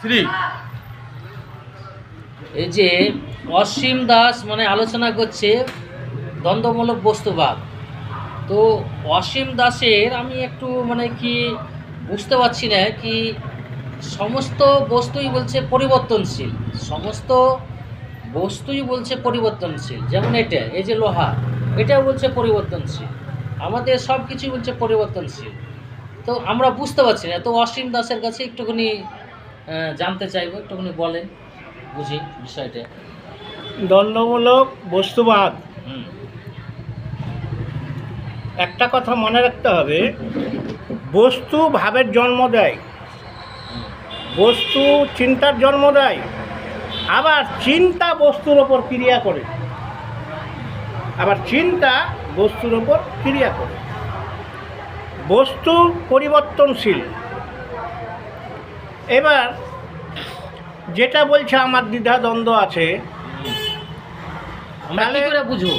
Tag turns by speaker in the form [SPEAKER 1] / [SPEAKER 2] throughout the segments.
[SPEAKER 1] 3
[SPEAKER 2] এই যে অসীম দাস মানে আলোচনা করছে দ্বন্দ্বমূলক বস্তুবাদ। তো অসীম দাসের আমি একটু মানে কি বুঝতে পারছি না কি সমস্ত বস্তুই বলছে পরিবর্তনশীল, সমস্ত বস্তুই বলছে পরিবর্তনশীল। যেমন এটা, এই যে লোহা, এটাও বলছে পরিবর্তনশীল, আমাদের সব কিছু বলছে পরিবর্তনশীল। তো আমরা বুঝতে পারছি না। তো অসীম দাসের কাছে একটুখানি জানতে চাইবো, একটুখানি বলেন, বুঝি বিষয়টা।
[SPEAKER 3] দ্বন্দ্বমূলক বস্তুবাদ,
[SPEAKER 2] হুম
[SPEAKER 3] একটা কথা মনে রাখতে হবে, বস্তু ভাবের জন্ম দেয়, বস্তু চিন্তার জন্ম দেয়, আবার চিন্তা বস্তুর ওপর ক্রিয়া করে, আবার চিন্তা বস্তুর ওপর ক্রিয়া করে। বস্তু পরিবর্তনশীল। এবার যেটা বলছে আমার দ্বিধা দ্বন্দ্ব আছে,
[SPEAKER 2] আমরা কি করে বুঝবো?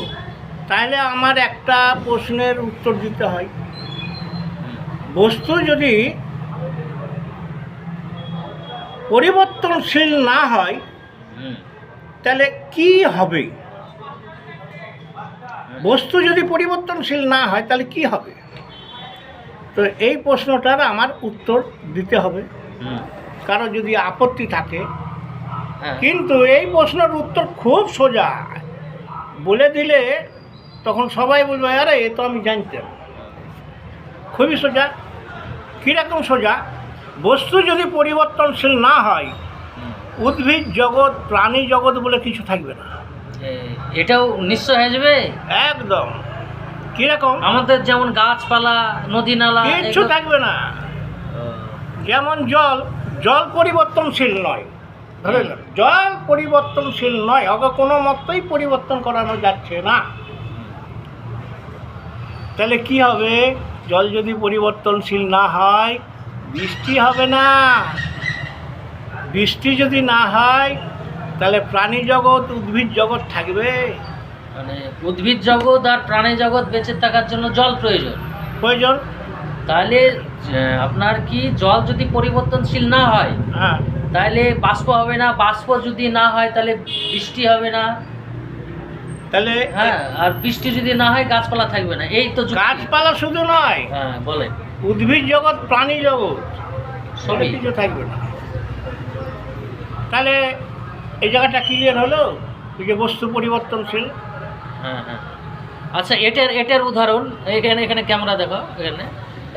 [SPEAKER 3] তাহলে আমার একটা প্রশ্নের উত্তর দিতে হয়। বস্তু যদি পরিবর্তনশীল না হয়
[SPEAKER 2] হুম
[SPEAKER 3] তাহলে কি হবে? বস্তু যদি পরিবর্তনশীল না হয় তাহলে কি হবে? তো এই প্রশ্নটার আমার উত্তর দিতে হবে,
[SPEAKER 2] হুম
[SPEAKER 3] কারো যদি আপত্তি থাকে।
[SPEAKER 2] হ্যাঁ
[SPEAKER 3] কিন্তু এই প্রশ্নের উত্তর খুব সোজা, বলে দিলে তখন সবাই বলবে আরে এ তো আমি জানতাম। খুবই সোজা। কীরকম সোজা? বস্তু যদি পরিবর্তনশীল না হয়,
[SPEAKER 2] হুম।
[SPEAKER 3] উদ্ভিদ জগৎ প্রাণী জগৎ বলে কিছু থাকবে না।
[SPEAKER 2] এটাও নিশ্চয় হয়ে যাবে
[SPEAKER 3] একদম। কীরকম?
[SPEAKER 2] আমাদের যেমন গাছপালা, নদী নালা,
[SPEAKER 3] কিচ্ছু থাকবে না। যেমন জল, জল পরিবর্তনশীল নয়, ধরে নেন জল পরিবর্তনশীল নয়, ওকে কোনো মতেই পরিবর্তন করানো যাচ্ছে না। তাহলে কি হবে? জল যদি পরিবর্তনশীল না হয়, বৃষ্টি হবে না। বৃষ্টি যদি না হয় তাহলে প্রাণী জগৎ উদ্ভিদ জগৎ থাকবে?
[SPEAKER 2] মানে উদ্ভিদ জগৎ আর প্রাণী জগৎ বেঁচে থাকার জন্য জল প্রয়োজন।
[SPEAKER 3] প্রয়োজন।
[SPEAKER 2] তাহলে আপনার কি জল যদি পরিবর্তনশীল না হয়
[SPEAKER 3] হ্যাঁ,
[SPEAKER 2] তাহলে বাষ্প হবে না, বাষ্প যদি না হয় তাহলে বৃষ্টি হবে না।
[SPEAKER 3] তাহলে
[SPEAKER 2] হ্যাঁ, আর বৃষ্টি যদি না হয় গাছপালা থাকবে না। এই তো যুক্তি।
[SPEAKER 3] গাছপালা শুধু নয়,
[SPEAKER 2] হ্যাঁ বলেন।
[SPEAKER 3] উদ্ভিদ জগৎ প্রাণী জগৎ
[SPEAKER 2] সবই।
[SPEAKER 3] কিছু থাকবে না। তাহলে এই জায়গাটা ক্লিয়ার হলো যে বস্তু পরিবর্তনশীল।
[SPEAKER 2] হ্যাঁ হ্যাঁ। আচ্ছা, এটার উদাহরণ এখানে, এখানে ক্যামেরা দেখো, এখানে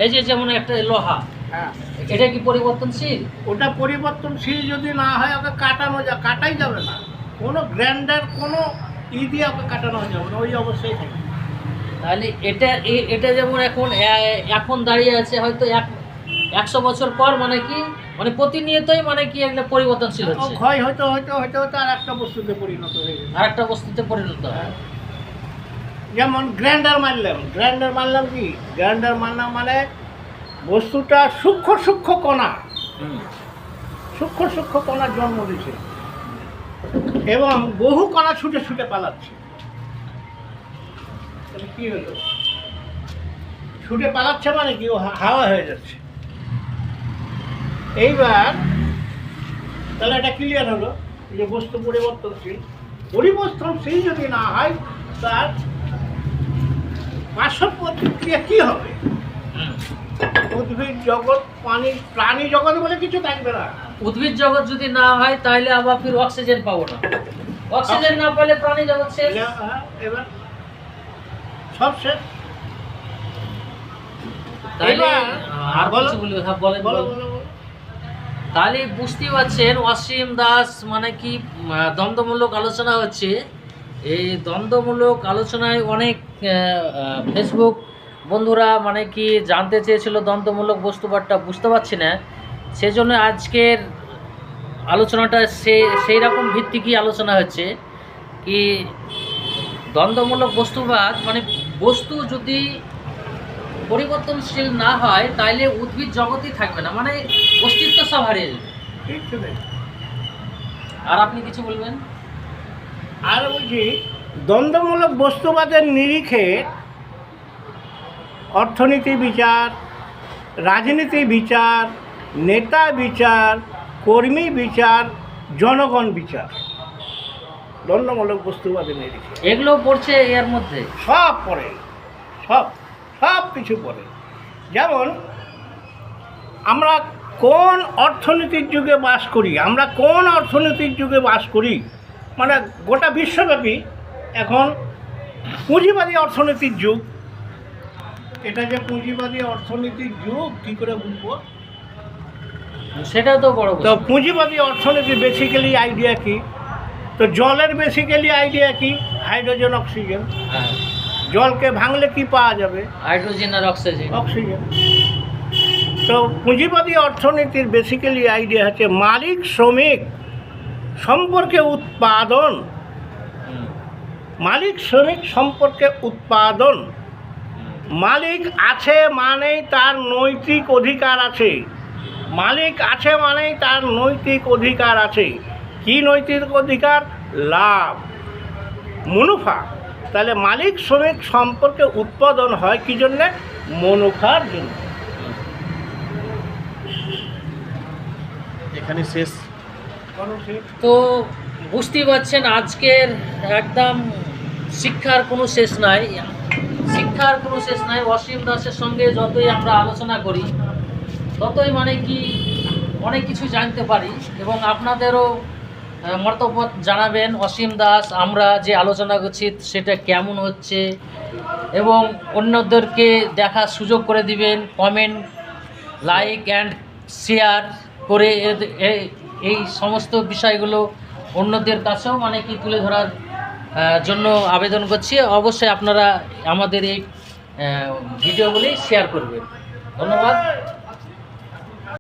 [SPEAKER 2] এই যে যেমন একটা লোহা,
[SPEAKER 3] হ্যাঁ,
[SPEAKER 2] এটা কি পরিবর্তনশীল?
[SPEAKER 3] ওটা পরিবর্তনশীল যদি না হয় ওকে কাটাই যাবে না। কোনো গ্রাইন্ডার কোনো দিয়ে ওকে কাটানো যাবে না, ওই অবস্থায় থাকবে।
[SPEAKER 2] তাহলে এটা যেমন এখন দাঁড়িয়ে আছে, হয়তো 100 বছর পর মানে কি, মানে প্রতিনিয়তই মানে কি একটা পরিবর্তনশীল
[SPEAKER 3] ও
[SPEAKER 2] হচ্ছে,
[SPEAKER 3] ক্ষয় হতে হতে হতে হতে আর একটা বস্তুতে পরিণত হয়ে যাবে।
[SPEAKER 2] আর একটা বস্তুতে পরিণত হয়।
[SPEAKER 3] যেমন গ্রাইন্ডার মারলাম কি? গ্রাইন্ডার মারলাম মানে বস্তুটা সূক্ষ্ম সূক্ষ্ম কণা,
[SPEAKER 2] হুম
[SPEAKER 3] সূক্ষ্ম সূক্ষ্ম কণার জন্ম দিচ্ছে এবং বহু কণা ছুটে ছুটে পালাচ্ছে। তাহলে কি হলো? ছুটে পালাচ্ছে মানে কি? ও হাওয়া হয়ে যাচ্ছে। এইবার তাহলে এটা ক্লিয়ার হলো যে বস্তু পরিবর্তনশীল। পরিবর্তনশীল যদি না হয় তার পার্শ্ব প্রতিক্রিয়া কি হবে?
[SPEAKER 2] হুম।
[SPEAKER 3] উদ্ভিদ জগৎ প্রাণী জগৎ বলে কিছু থাকবে না।
[SPEAKER 2] উদ্ভিদ জগৎ যদি না হয় তাহলে আবার ফির অক্সিজেন পাবো না, অক্সিজেন না পেলে প্রাণী জগৎ শেষ।
[SPEAKER 3] এবার সব শেষ।
[SPEAKER 2] তাহলে
[SPEAKER 3] এবার
[SPEAKER 2] আর
[SPEAKER 3] বলো।
[SPEAKER 2] কিছু বলবে? হ্যাঁ বলেন
[SPEAKER 3] বলো
[SPEAKER 2] বলেন।
[SPEAKER 3] বলো বলো।
[SPEAKER 2] তাহলে বুঝতেই পারছেন অসীম দাস মানে কি দ্বন্দ্বমূলক আলোচনা হচ্ছে। এই দ্বন্দ্বমূলক আলোচনায় অনেক ফেসবুক বন্ধুরা মানে কি জানতে চেয়েছিল দ্বন্দ্বমূলক বস্তুবাদটা, বুঝতে পারছি না, সেজন্য আজকের আলোচনাটা সেই রকম ভিত্তিকই আলোচনা হচ্ছে কি দ্বন্দ্বমূলক বস্তুবাদ মানে বস্তু যদি পরিবর্তনশীল না হয় তাহলে উদ্ভিদ জগতই থাকবে না, মানে অস্তিত্ব সব হারিয়ে যাবে।
[SPEAKER 3] কিচ্ছু নেই।
[SPEAKER 2] আর আপনি কিছু বলবেন?
[SPEAKER 3] আর বলছি, দ্বন্দ্বমূলক বস্তুবাদের নিরিখে অর্থনীতি বিচার, রাজনীতি বিচার, নেতা বিচার, কর্মী বিচার, জনগণ বিচার, দ্বন্দ্বমূলক বস্তুবাদী নিরিখে
[SPEAKER 2] এগুলো পড়ছে এর মধ্যে।
[SPEAKER 3] সব পড়ে, সব সব কিছু পড়ে। যেমন আমরা কোন অর্থনীতির যুগে বাস করি, আমরা কোন অর্থনীতির যুগে বাস করি, মানে গোটা বিশ্বব্যাপী এখন পুঁজিবাদী অর্থনীতির যুগ। এটা যে পুঁজিবাদী অর্থনীতির যুগ কী করে বুঝবো?
[SPEAKER 2] সেটাও তো বড়
[SPEAKER 3] তো
[SPEAKER 2] প্রশ্ন।
[SPEAKER 3] পুঁজিবাদী অর্থনীতির বেসিক্যালি আইডিয়া কি? তো জলের বেসিক্যালি আইডিয়া কি? Hydrogen, oxygen.
[SPEAKER 2] হ্যাঁ,
[SPEAKER 3] জলকে ভাঙলে কি পাওয়া যাবে?
[SPEAKER 2] হাইড্রোজেন আর অক্সিজেন।
[SPEAKER 3] অক্সিজেন। তো পুঁজিবাদী অর্থনীতির বেসিক্যালি আইডিয়া হচ্ছে মালিক শ্রমিক সম্পর্কে উৎপাদন,
[SPEAKER 2] হুম,
[SPEAKER 3] মালিক শ্রমিক সম্পর্কে উৎপাদন। মালিক আছে মানেই তার নৈতিক অধিকার আছে, মালিক আছে মানেই তার নৈতিক অধিকার আছে। কি নৈতিক অধিকার? লাভ, মুনাফা। তাহলে মালিক শ্রমিক সম্পর্কে উৎপাদন হয় কি জন্যে? মুনাফার জন্য।
[SPEAKER 1] এখানে শেষ।
[SPEAKER 2] তো বুঝতেই পারছেন আজকের একদম শিক্ষার কোনো শেষ নাই, শিক্ষার কোনো শেষ নাই। অসীম দাসের সঙ্গে যতই আমরা আলোচনা করি ততই মানে কি অনেক কিছু জানতে পারি, এবং আপনাদেরও মতামত জানাবেন। অসীম দাস আমরা যে আলোচনা করছি সেটা কেমন হচ্ছে, এবং অন্যদেরকে দেখার সুযোগ করে দিবেন। কমেন্ট, লাইক অ্যান্ড শেয়ার করে এই সমস্ত বিষয়গুলো অন্যদের কাছেও মানে কি তুলে ধরার জন্য আবেদন করছি। অবশ্যই আপনারা আমাদের এই ভিডিওগুলি শেয়ার করবেন। ধন্যবাদ।